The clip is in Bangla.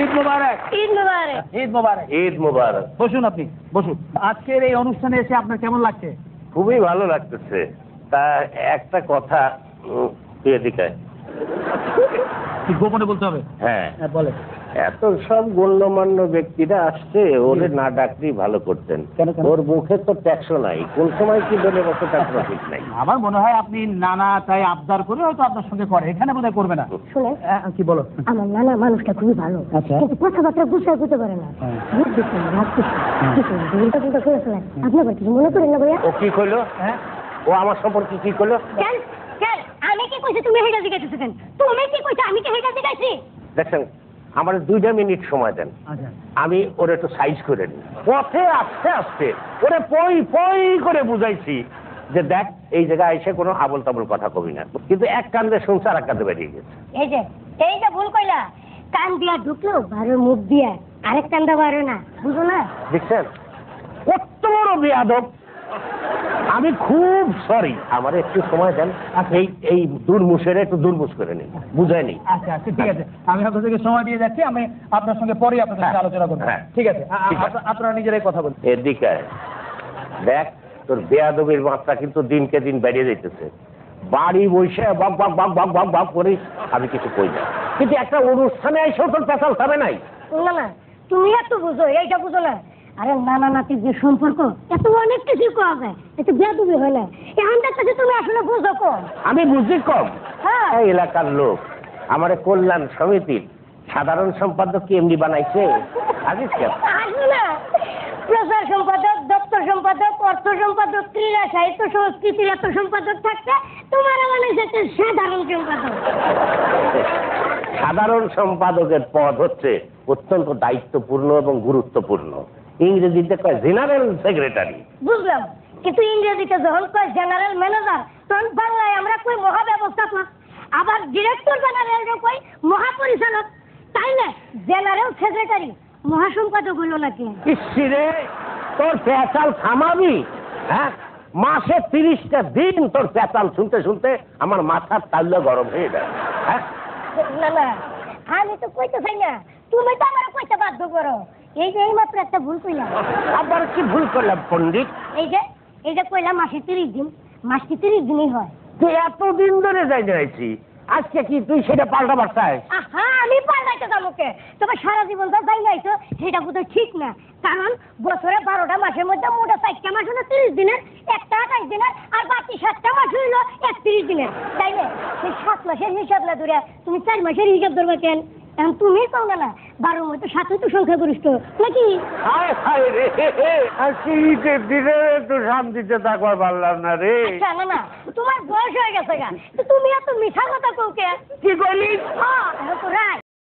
ঈদ মুবারক। ঈদ মুবারক। ঈদ মুবারক। ঈদ মুবারক। বসুন, আপনি বসুন। আজকের এই অনুষ্ঠানে এসে আপনার কেমন লাগছে? খুবই ভালো লাগতেছে। তা একটা কথা, এদিকে কি গোপনে বলতে হবে? হ্যাঁ, বলে। এত সব গণ্যমান্য ব্যক্তিরা আসছে, ওরে না ডাকলেই ভালো করতেন। কেন? ওর মুখে তো ট্যাক্সও নাই, কোন সময় কি বলে বসে তার ঠিক নাই। আমার মনে হয় আপনি নানা তাই আবদার করে হয়তো আপনার সঙ্গে করে, এখানে বোধহয় করবে না। শুনে কি বলো? আমার নানা মানুষটা খুবই ভালো, আচ্ছা। কিন্তু কথাবার্তা গুছিয়ে করতে পারে না। মুখ দেখছেন, রাগ করছে, উল্টা পুল্টা করে ফেলেন। আপনি আবার কিছু মনে করেন না ভাইয়া? ও কি কইলো? হ্যাঁ, ও আমার সম্পর্কে কি কইলো? কেন কেন আমি কি কইছি তুমি হেডা জিগাইতেছো কেন? তুমি কি কইছো আমি কি হেডা জিগাইছি? দেখছেন, আমার 2 মিনিট সময় দেন, আচ্ছা। আমি ওর একটু সাইজ করে নিই। পথে আস্তে আস্তে ওরে পই পই করে বুঝাইছি যে দেখ, এই জায়গায় এসে কোনো আবল তাবল কথা কবি না, কিন্তু এক কান্দে শুনছে আর এক কান্দে বেরিয়ে গেছে। এই যে ভুল কইলা, কান দিয়া ঢুকলো বারো, মুখ দিয়া আরেক কান্দা বারো না, বুঝো না? দেখছেন কত বড় বেয়াদব। আমি খুব সরি, আমার একটু সময় দেন, এই দুর্মুষের একটু দুর্মুষ করে নিন, বুঝাই নি। আচ্ছা আচ্ছা, ঠিক আছে, আমি আপনাদেরকে সময় দিয়ে যাচ্ছি। আমি আপনার সঙ্গে পরে আপনার সাথে আলোচনা করবো। হ্যাঁ। ঠিক আছে, ঠিক আছে। আপনারা নিজেরাই কথা বলুন। এদিকে আয়। দেখ, তোর বেয়াদবির মাত্রা কিন্তু দিনকে দিন বেড়ে যাইতেছে। বাড়ি বসে বক বক বক বক বক বক করিস, আমি কিছু কই না, কিন্তু একটা অনুষ্ঠানে এসেও তোর পেশাল হবে নাই। না না, তুমি এত বুঝো, এইটা বুঝো না। আরে নানা নাতির যে সম্পর্ক, এত অনেক কিছু করা যায়, এত বেয়াদবি হয় না। এখানটার কাছে তুমি আসলে বুঝো কম। আমি বুঝি কম? হ্যাঁ। এই এলাকার লোক আমার কল্যাণ সমিতির সাধারণ সম্পাদক কি এমনি বানাইছে? আজিজ কেন? আসলে না, প্রচার সম্পাদক, দপ্তর সম্পাদক, অর্থ সম্পাদক, ক্রীড়া, সাহিত্য, সংস্কৃতির এত সম্পাদক থাকতে তোমার মানে একটা সাধারণ সম্পাদক। সাধারণ সম্পাদকের পদ হচ্ছে অত্যন্ত দায়িত্বপূর্ণ এবং গুরুত্বপূর্ণ। ইংরেজিতে কয় জেনারেল সেক্রেটারি। বুঝলাম, কিন্তু ইংরেজিতে যখন কয় জেনারেল ম্যানেজার, তখন বাংলায় আমরা কই মহাব্যবস্থাপক, আবার ডিরেক্টর জেনারেল কই মহাপরিচালক। তাই না? জেনারেল সেক্রেটারি মহাসম্পাদক হলো নাকি? ইসরে, তোর পেঁচাল থামাবি? হ্যাঁ, মাসে 30টা দিন তোর পেঁচাল শুনতে শুনতে আমার মাথার তাল্লা গরম হয়ে যায়। হ্যাঁ, না না, আমি তো কইতে চাই না, তুমি তো আমার কইতে বাধ্য করো। এই যে এইমাত্র একটা ভুল কইলাম। আবার কি ভুল করলাম পণ্ডিত? এই যে কইলাম মাসে 30 দিন, মাস কি 30 দিনই হয়? তুই এতদিন ধরে যাই যাইছি, আজকে কি তুই সেটা পাল্টাবার চাস? আহা, আমি পাল্টাইতে যাবো কে? তবে সারা জীবন তো যাই যাইছো, সেটা বোধহয় ঠিক না। কারণ বছরে 12টা মাসের মধ্যে মোটা 4টা মাস হলো 30 দিনের, একটা 28 দিনের, আর বাকি 7টা মাস হইলো 31 দিনের। তাই না? সেই 7 মাসের হিসাব না ধরে তুমি 4 মাসের হিসাব ধরবে কেন? এখন তুমি কও না 12 মধ্যে 7 তো সংখ্যাগরিষ্ঠ নাকি? হায় হায় রে, আজকে ঈদের দিনে একটু শান্তিতে থাকবার পারলাম না রে। আচ্ছা না, তোমার বয়স হয়ে গেছে গা, তো তুমি এত মিঠা কথা কও কে? কি বলিস? হ্যাঁ, এখন তো রায়।